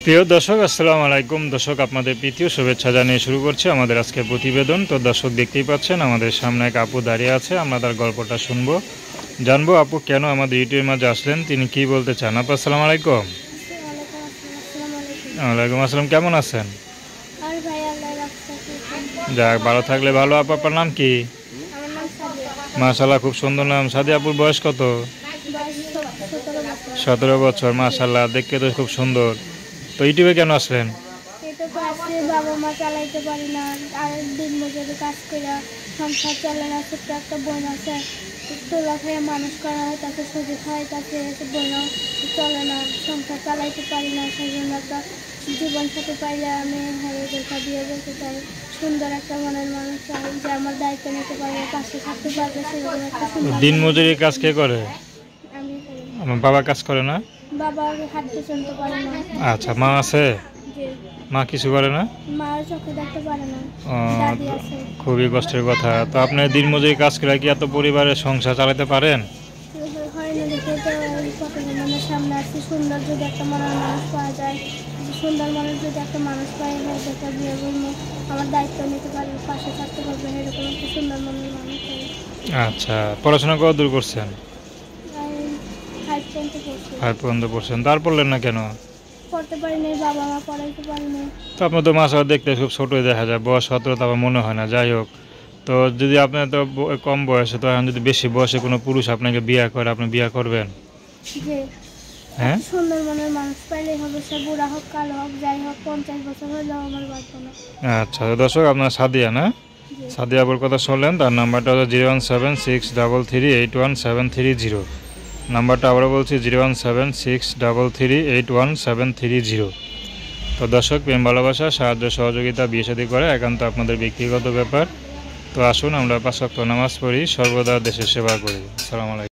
প্রিয় দর্শক, আসসালামু আলাইকুম। দর্শক, আপনাদের প্রীতীয় শুভেচ্ছা জানিয়ে শুরু করছি আমাদের আজকের প্রতিবেদন। তো দর্শক, দেখতেই পাচ্ছেন আমাদের সামনে এক আপু দাঁড়িয়ে আছে। আমরা তার গল্পটা শুনবো, জানবো আপু কেন আমাদের ইউটিউবের মাঝে আসলেন, তিনি কি বলতে চান। আপু আসসালামু আলাইকুম। ওয়ালাইকুম আসসালাম, কেমন আছেন? যাক, ভালো থাকলে ভালো। আপু আপনার নাম কি? মাশাআল্লাহ, খুব সুন্দর নাম। সাদি আপুর বয়স কত? 17 বছর। মাশাআল্লাহ, দেখতে তো খুব সুন্দর। তো ইউটিউবে কেন আসলেন? বাবা মা চালাইতে পারি না, আর দিন মজুরি কাজ করে সংসার চলে না। ছোট্ট একটা বোন আছে, তোলা খেয়ে মানুষ করা হয়, তাকে সুজি খায়, তাকে বোন চলে না, সংসার চালাইতে পারি না। সেই জন্য একটা জীবন সাথে পাইলে আমি দেখা দিয়ে বলতে চাই, সুন্দর একটা মনের মানুষ চাই, যে আমার দায়িত্ব নিতে পারবে, পাশে থাকতে পারবে। সেরকম একটা সুন্দর। দিন মজুরি কাজ কে করে? আমি আমার বাবা কাজ করে না? বাবা হাঁটতে চলতে পারে না। আচ্ছা, মা আছে? মা কিছু করে না? মার চোখে দেখতে পারে না। খুবই কষ্টের কথা। তো আপনি দিনমজুরি কাজ করে কি এত পরিবারের সংসার চালাতে পারেন? হয় না, দেখে তো কত মনের সামনে আসছে। সুন্দর যদি একটা মনের মানুষ পাওয়া যায়, সুন্দর মনের যদি একটা মানুষ পাই, যেটা বিয়ে বলবো, আমার দায়িত্ব নিতে পারবে, পাশে থাকতে পারবে, এরকম একটা সুন্দর মনের মানুষ। আচ্ছা, পড়াশোনা কত দূর করছেন? আমি 5 পর্যন্ত পড়ছি। 5 পর্যন্ত পড়ছেন, তার পড়লেন না কেন? পড়তে পারিনি, বাবা মা পড়াইতে পারিনি। তো আপনার তো মাসা দেখতে খুব ছোটোই দেখা যায়, বয়স 17 তো আমার মনে হয় না। যাই হোক, তো যদি আপনার তো কম বয়সে, তো এখন যদি বেশি বয়সে কোনো পুরুষ আপনাকে বিয়ে করে, আপনি বিয়ে করবেন? যে হ্যাঁ, সুন্দর মনের মানুষ পাইলেই হবে, সে বুড়া হোক, কালো হোক, যাই হোক, 50 বছর হলেও আমার বাধ্য না। আচ্ছা দর্শক, আপনার সাদিয়া না? সাদিয়া আপুর কথা শুনলেন। তার নাম্বারটা হলো 01763338170। নাম্বারটা আবারও বলছি, 01763338170। তো দর্শক, প্রেম ভালোবাসা, সাহায্য সহযোগিতা, বিয়ে শাদী করে একান্ত আপনাদের ব্যক্তিগত ব্যাপার। তো আসুন আমরা 5 ওয়াক্ত নামাজ পড়ি, সর্বদা দেশের সেবা করি। আসসালামু আলাইকুম।